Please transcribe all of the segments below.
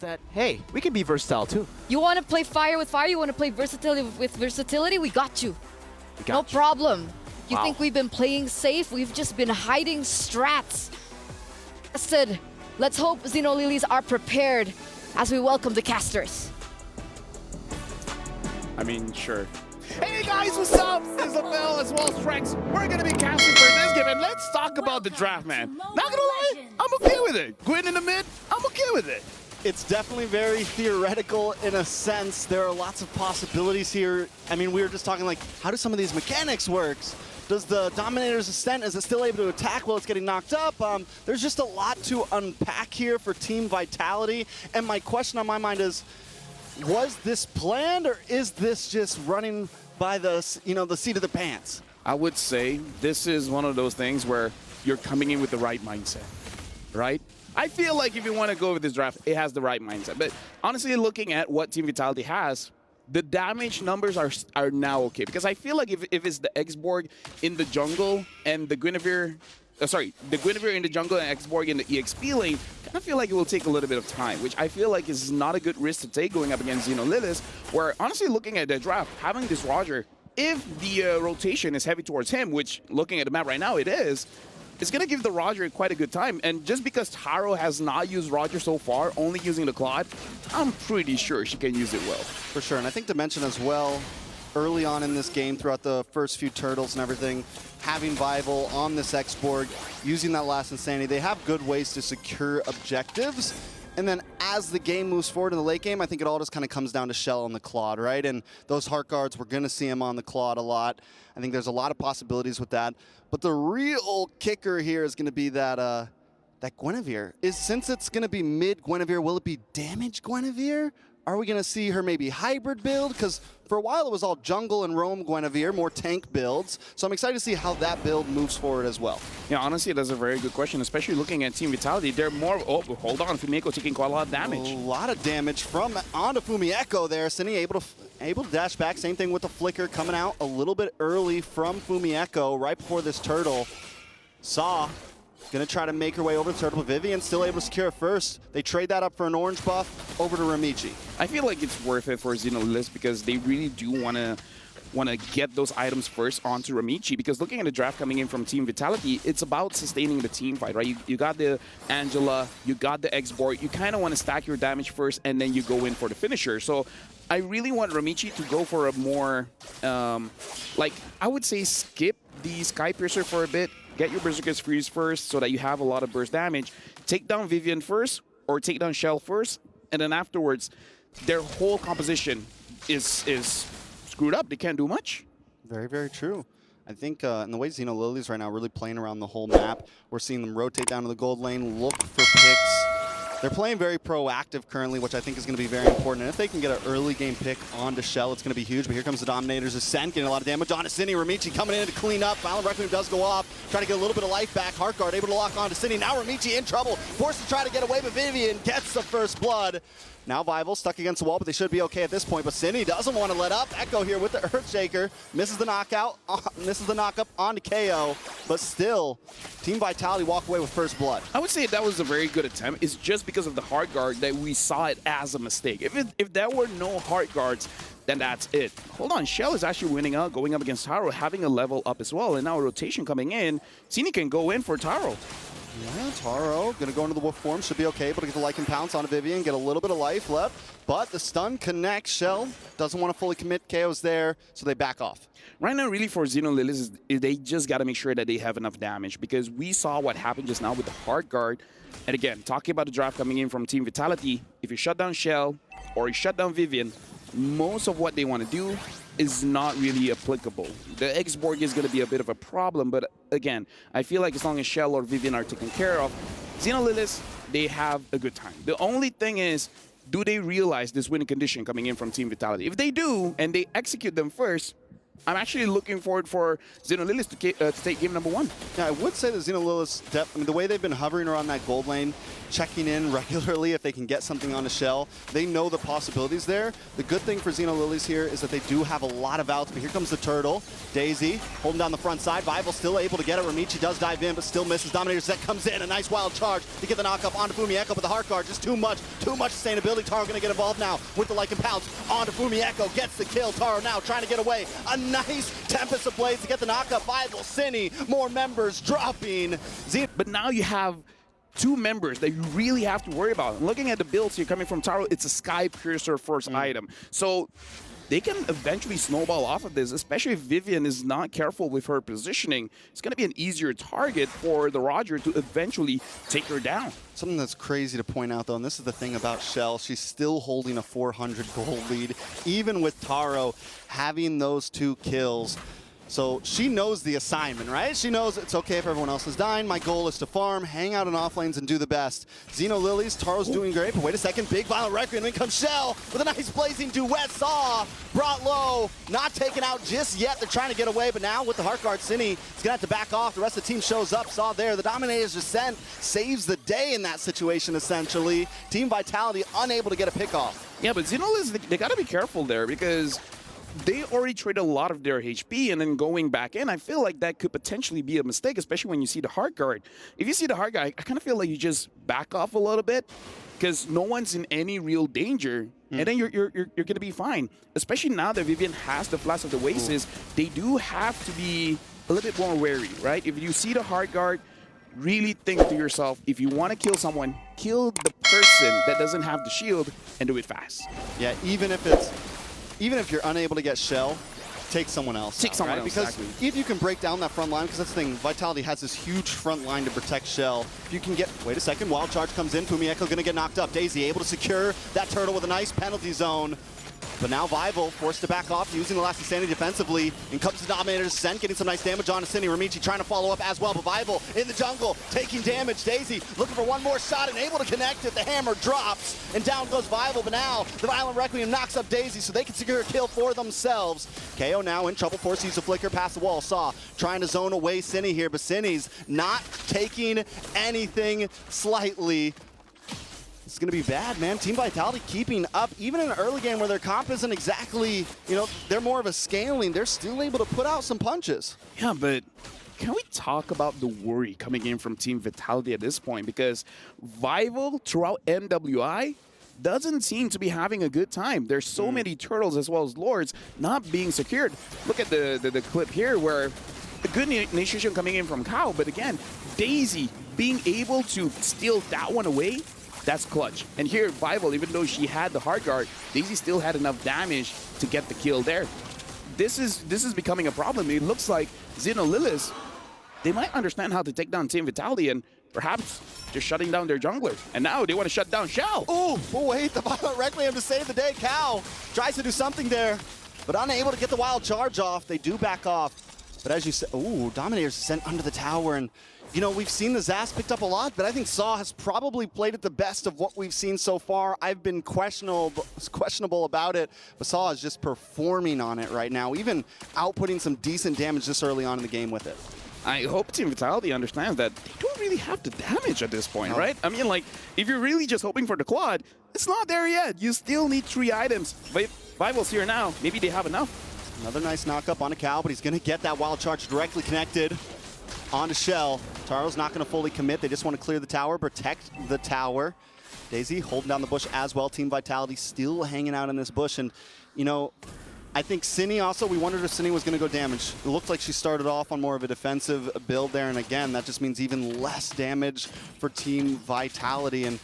that, hey, we can be versatile too. You want to play fire with fire? You want to play versatility with versatility? We got you. We No got you. problem. You Wow. think we've been playing safe? We've just been hiding strats. I said, let's hope ZINO Lilies are prepared as we welcome the casters. I mean, sure. Hey guys, what's up? This is Phil as well as Rex. We're gonna be casting for this game, and let's talk about the draft, man. Not gonna lie, I'm okay with it. Gwyn in the mid, I'm okay with it. It's definitely very theoretical in a sense. There are lots of possibilities here. I mean, we were just talking like, how do some of these mechanics work? Does the Dominator's Ascent, is it still able to attack while it's getting knocked up? There's just a lot to unpack here for Team Vitality. And my question on my mind is, was this planned or is this just running by the, the seat of the pants? I would say this is one of those things where you're coming in with the right mindset, right? I feel like if you want to go with this draft, it has the right mindset. But honestly, looking at what Team Vitality has, the damage numbers are now okay. Because I feel like if it's the X-Borg in the jungle and the Guinevere, the Guinevere in the jungle and X-Borg in the EXP lane, I kind of feel like it will take a little bit of time, which I feel like is not a good risk to take going up against ZINO Lilies, where honestly looking at the draft, having this Roger, if the rotation is heavy towards him, which looking at the map right now it is, it's going to give the Roger quite a good time. And just because Taro has not used Roger so far, only using the Claude, I'm pretty sure she can use it well. For sure, and I think to mention as well, early on in this game, throughout the first few turtles and everything, having Vival on this X-Borg, using that last Insanity, they have good ways to secure objectives. And then as the game moves forward in the late game, I think it all just kind of comes down to Shell and the Claude, right? And those Heart Guards, we're going to see him on the Claude a lot. I think there's a lot of possibilities with that. But the real kicker here is going to be that that Guinevere. Since it's going to be mid Guinevere, will it be damage Guinevere? Are we going to see her maybe hybrid build? Because for a while it was all jungle and roam Guinevere, more tank builds. So I'm excited to see how that build moves forward as well. Yeah, honestly, that's a very good question, especially looking at Team Vitality. They're more, oh, hold on, Fumiko taking quite a lot of damage. A lot of damage from onto Fumieko there. Cine able to dash back. Same thing with the flicker coming out a little bit early from Fumieko right before this turtle. Saw gonna try to make her way over the turtle, but Vivian still able to secure it first. They trade that up for an orange buff over to Ramichi. I feel like it's worth it for ZINO Lilies because they really do want to get those items first onto Ramichi, because looking at the draft coming in from Team Vitality, it's about sustaining the team fight, right? You got the Angela, you got the X-Borg, you kind of want to stack your damage first and then you go in for the finisher. So I really want Ramichi to go for a more, like, I would say skip the Sky Piercer for a bit, get your Berserker's Freeze first so that you have a lot of burst damage, take down Vivian first or take down Shell first, and then afterwards, their whole composition is screwed up. They can't do much. Very, very true. I think in the way ZINO Lilies right now really playing around the whole map, we're seeing them rotate down to the gold lane, look for picks. They're playing very proactive currently, which I think is going to be very important. And if they can get an early game pick onto Shell, it's going to be huge. But here comes the Dominator's Ascent, getting a lot of damage onto Cine. Ramichi coming in to clean up. Violent Requiem does go off, trying to get a little bit of life back. Heartguard able to lock onto Cine. Now Ramichi in trouble, forced to try to get away, but Vivian gets the first blood. Now Vival stuck against the wall, but they should be okay at this point. But Cine doesn't want to let up. Echo here with the Earthshaker. Misses the knockout, misses the knockup onto KO. But still, Team Vitality walk away with first blood. I would say that was a very good attempt. It's just because of the Heart Guard that we saw it as a mistake. If there were no Heart Guards, then that's it. Hold on, Shell is actually winning out, going up against Taro, having a level up as well. And now a rotation coming in. Cine can go in for Taro. Yeah, Taro gonna go into the wolf form, should be okay, able to get the Lycan Pounce onto Vivian, get a little bit of life left, but the stun connects. Shell doesn't want to fully commit, KO's there, so they back off. Right now, really for ZINO Lilies, they just got to make sure that they have enough damage, because we saw what happened just now with the Heart Guard. And again, talking about the draft coming in from Team Vitality, if you shut down Shell or you shut down Vivian, most of what they want to do is not really applicable. The X-Borg is going to be a bit of a problem, but again, I feel like as long as Shell or Vivian are taken care of, ZINO Lilies, they have a good time. The only thing is, do they realize this winning condition coming in from Team Vitality? If they do, and they execute them first, I'm actually looking forward for ZINO Lilies to take game number 1. Yeah, I would say that ZINO Lilies, I mean, the way they've been hovering around that gold lane, checking in regularly if they can get something on a shell, they know the possibilities there. The good thing for ZINO Lilies here is that they do have a lot of outs, but here comes the turtle. Daisy holding down the front side. Vival still able to get it. Ramichi does dive in, but still misses. Dominator Zet comes in. A nice wild charge to get the knock-up onto Fumieko, but the heart guard, just too much sustainability. Taro gonna get involved now with the Lycan Pounce onto Fumieko. Gets the kill. Taro now trying to get away. A nice Tempest of Blades to get the knock-up. Vival, Cine, more members dropping. But now you have 2 members that you really have to worry about. Looking at the builds here coming from Taro, it's a Sky Piercer first item. So they can eventually snowball off of this, especially if Vivian is not careful with her positioning. It's going to be an easier target for the Roger to eventually take her down. Something that's crazy to point out, though, and this is the thing about Shell, she's still holding a 400 gold lead, even with Taro having those 2 kills. So she knows the assignment, right? She knows it's okay if everyone else is dying. My goal is to farm, hang out in off lanes, and do the best. ZINO Lilies, Taro's doing great, but wait a second. Big Violent Requiem, in comes Shell with a nice blazing duet. Saw brought low, not taken out just yet. They're trying to get away, but now with the Heart Guard, Cine is going to have to back off. The rest of the team shows up. Saw there. The Dominator's Descent saves the day in that situation, essentially. Team Vitality unable to get a pick off. Yeah, but ZINO Lilies, they got to be careful there because they already traded a lot of their HP, and then going back in, I feel like that could potentially be a mistake, especially when you see the Heart Guard. If you see the Heart Guard, I kind of feel like you just back off a little bit because no one's in any real danger, and then you're going to be fine. Especially now that Vivian has the Flash of the Oasis, they do have to be a little bit more wary, right? If you see the Heart Guard, really think to yourself, if you want to kill someone, kill the person that doesn't have the shield and do it fast. Yeah, even if you're unable to get Shell, take someone else. Take someone else, because exactly. if you can break down that front line, because that's the thing, Vitality has this huge front line to protect Shell. If you can get, wait a second, wild charge comes in, Fumieko gonna get knocked up. Daisy able to secure that turtle with a nice penalty zone. But now Vival forced to back off, using the last insanity defensively. And comes the Dominator's Descent, getting some nice damage on Cine. Ramichi trying to follow up as well, but Vival in the jungle, taking damage. Daisy looking for one more shot and able to connect it. The hammer drops, and down goes Vival. But now the Violent Requiem knocks up Daisy, so they can secure a kill for themselves. KO now in trouble, forced to use a flicker past the wall. Saw trying to zone away Cine here, but Cine's not taking anything slightly. It's going to be bad, man. Team Vitality keeping up, even in an early game where their comp isn't exactly, you know, they're more of a scaling. They're still able to put out some punches. Yeah, but can we talk about the worry coming in from Team Vitality at this point? Because Vival throughout MWI doesn't seem to be having a good time. There's so many turtles as well as lords not being secured. Look at the clip here where a good initiation coming in from Kao, but again, Daisy being able to steal that one away, that's clutch. And here, Vival, even though she had the Heart Guard, Daisy still had enough damage to get the kill there. This is becoming a problem. It looks like ZINO Lilies, they might understand how to take down Team Vitality and perhaps just shutting down their jungler. And now they want to shut down Shell. Ooh, oh wait, the Violent Requiem to save the day. Kao tries to do something there, but unable to get the wild charge off. They do back off. But as you said, ooh, Dominator's sent under the tower, and you know, we've seen the Zas picked up a lot, but I think Saw has probably played it the best of what we've seen so far. I've been questionable about it, but Saw is just performing on it right now, even outputting some decent damage this early on in the game with it. I hope Team Vitality understands that they don't really have the damage at this point, right? I mean, like, if you're really just hoping for the quad, it's not there yet. You still need 3 items. But Vival's here now. Maybe they have enough. Another nice knock-up on a Cow, but he's going to get that wild charge directly connected onto Shell. Taro's not going to fully commit. They just want to clear the tower, protect the tower. Daisy holding down the bush as well. Team Vitality still hanging out in this bush. And, you know, I think Cine also, we wondered if Cine was going to go damage. It looked like she started off on more of a defensive build there. And again, that just means even less damage for Team Vitality. And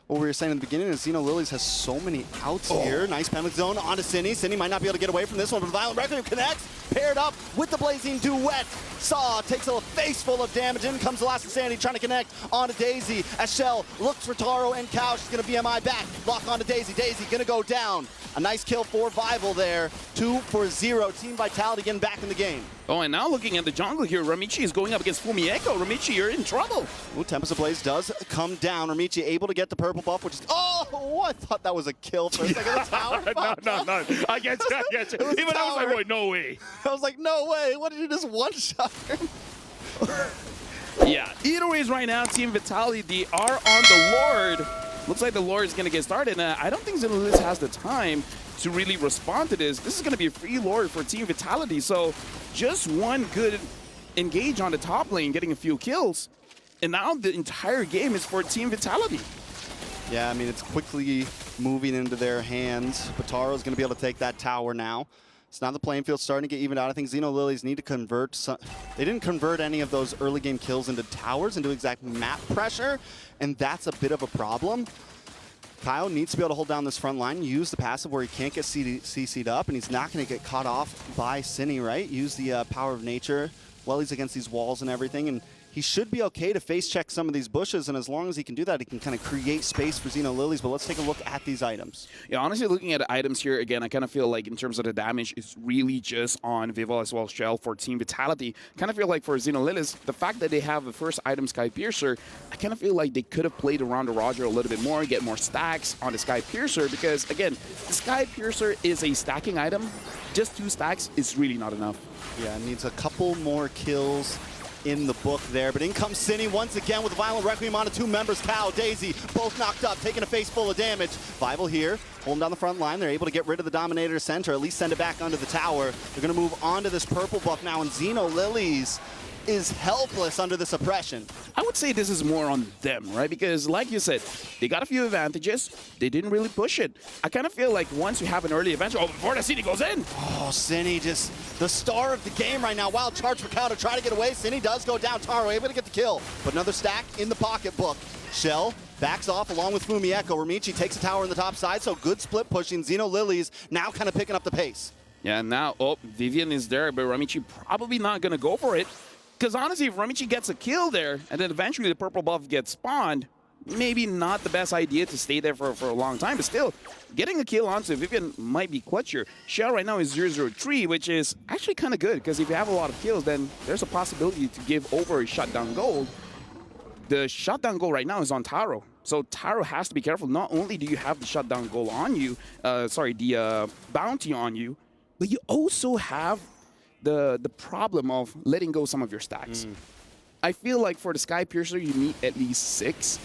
what we were saying in the beginning is ZINO Lilies has so many outs here. Nice penalty zone onto Cine. Cine might not be able to get away from this one, but Violent Requiem connects, paired up with the blazing duet. Saw takes a face full of damage. In comes the last Insanity trying to connect onto Daisy as Shell looks for Taro and Cow. She's going to BMI back. Lock onto Daisy. Daisy going to go down. A nice kill for Vival there. 2 for 0. Team Vitality getting back in the game. Oh, and now looking at the jungle here, Ramichi is going up against Fumieko. Ramichi, you're in trouble. Ooh, Tempest of Blaze does come down. Ramichi able to get the purple buff, which is... Oh, I thought that was a kill for a second. The tower no. I get you. Even I was like, wait, no way. I was like, no way. What did you just one-shot him? Yeah, either ways right now, Team Vitality, they are on the Lord. Looks like the Lord is going to get started. And I don't think ZINO Lilies has the time to really respond to this. This is going to be a free Lord for Team Vitality. So just one good engage on the top lane, getting a few kills. And now the entire game is for Team Vitality. Yeah, I mean, it's quickly moving into their hands. Bataro's going to be able to take that tower now. So now the playing field's starting to get evened out. I think ZINO Lilies need to convert some. They didn't convert any of those early game kills into towers, into exact map pressure, and that's a bit of a problem. Kyle needs to be able to hold down this front line, use the passive where he can't get CC'd up, and he's not going to get caught off by Cine, right? Use the power of nature while he's against these walls and everything, and he should be okay to face check some of these bushes, and as long as he can do that, he can kind of create space for ZINO Lilies. But let's take a look at these items. Yeah, honestly, looking at the items here, again, I kind of feel like in terms of the damage, it's really just on Vival as well as Shell for Team Vitality. Kind of feel like for ZINO Lilies, the fact that they have the first item, Sky Piercer, I kind of feel like they could have played around the Roger a little bit more, get more stacks on the Sky Piercer, because, again, the Sky Piercer is a stacking item. Just 2 stacks is really not enough. Yeah, it needs a couple more kills in the book there, but in comes Cine once again with a Violent Requiem on 2 members. Cow, Daisy, both knocked up, taking a face full of damage. Vival here, holding down the front line. They're able to get rid of the Dominator center, at least send it back under the tower. They're going to move on to this purple buff now, and ZINO Lilies is helpless under this oppression. I would say this is more on them, right? Because like you said, they got a few advantages. They didn't really push it. I kind of feel like once you have an early advantage, oh, before the Cine goes in. Oh, Cine just the star of the game right now. Wild charge for Cow to try to get away. Cine does go down. Taro able to get the kill. But another stack in the pocketbook. Shell backs off along with Fumieko. Ramichi takes a tower in the top side, so good split pushing. ZINO Lilies now kind of picking up the pace. Yeah, now, oh, Vivian is there, but Ramichi probably not going to go for it. Because honestly, if Ramichi gets a kill there, and then eventually the purple buff gets spawned, maybe not the best idea to stay there for a long time, but still, getting a kill onto Vivian might be clutch here. Shell right now is 0-0-3, which is actually kind of good, because if you have a lot of kills, then there's a possibility to give over a shutdown gold. The shutdown goal right now is on Taro. So Taro has to be careful. Not only do you have the shutdown goal on you, the bounty on you, but you also have the problem of letting go some of your stacks. I feel like for the Sky Piercer, you need at least 6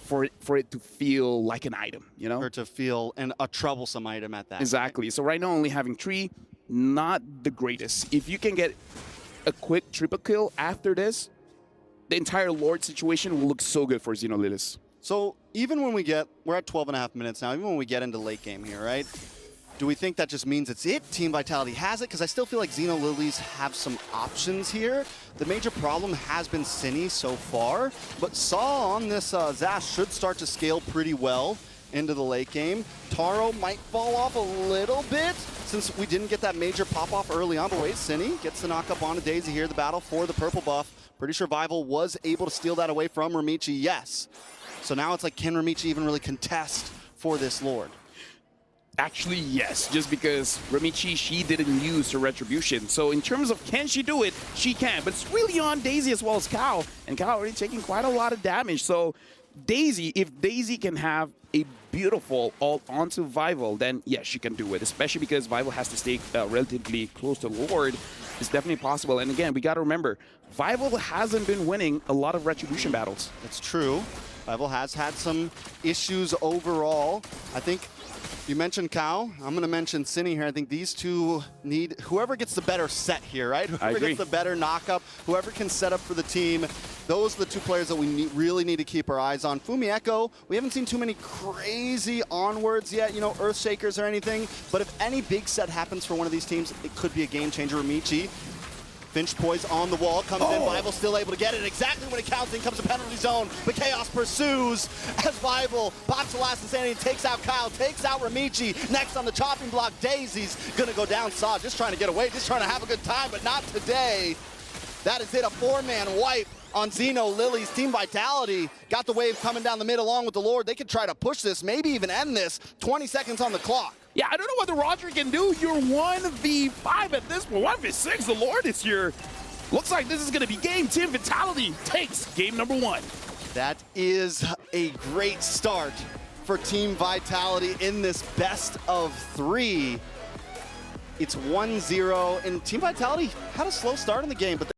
for it to feel like an item, you know? Or to feel a troublesome item at that. Exactly. So right now, only having 3, not the greatest. If you can get a quick triple kill after this, the entire Lord situation will look so good for ZINO Lilies. So even when we're at 12.5 minutes now, even when we get into late game here, right? Do we think that just means it's it? Team Vitality has it? Because I still feel like ZINO Lilies have some options here. The major problem has been Cine so far, but Saw on this Zash should start to scale pretty well into the late game. Taro might fall off a little bit since we didn't get that major pop-off early on, but wait, Cine gets the knock-up on a Daisy here, the battle for the purple buff. Pretty sure Vival was able to steal that away from Ramichi, yes. So now it's like, can Ramichi even really contest for this Lord? Actually, yes, just because Ramichi, she didn't use her retribution. So in terms of can she do it, she can. But it's really on Daisy as well as Cow. And Cow already taking quite a lot of damage. So Daisy, if Daisy can have a beautiful ult onto Vival, then yes, she can do it. Especially because Vival has to stay relatively close to Lord. It's definitely possible. And again, we got to remember, Vival hasn't been winning a lot of retribution battles. That's true. Vival has had some issues overall. I think you mentioned Cow. I'm going to mention Cine here. I think these two need whoever gets the better set here, right? Whoever gets the better knock-up, whoever can set up for the team. Those are the 2 players that we really need to keep our eyes on. Fumieko, we haven't seen too many crazy onwards yet, you know, Earthshakers or anything. But if any big set happens for one of these teams, it could be a game changer. Ramichi. Finch poise on the wall, comes in, Vival still able to get it exactly when it counts in, comes to penalty zone, but Chaos pursues as Vival pops the last Insanity and takes out Kyle, takes out Ramichi. Next on the chopping block, Daisy's gonna go down. Saw just trying to get away, just trying to have a good time, but not today. That is it, a 4-man wipe on ZINO Lilies. Team Vitality got the wave coming down the mid along with the Lord. They could try to push this, maybe even end this. 20 seconds on the clock. Yeah, I don't know what the Roger can do. You're 1v5 at this point. 1v6, the Lord is here. Looks like this is going to be game. Team Vitality takes game number 1. That is a great start for Team Vitality in this best of 3. It's 1-0, and Team Vitality had a slow start in the game, but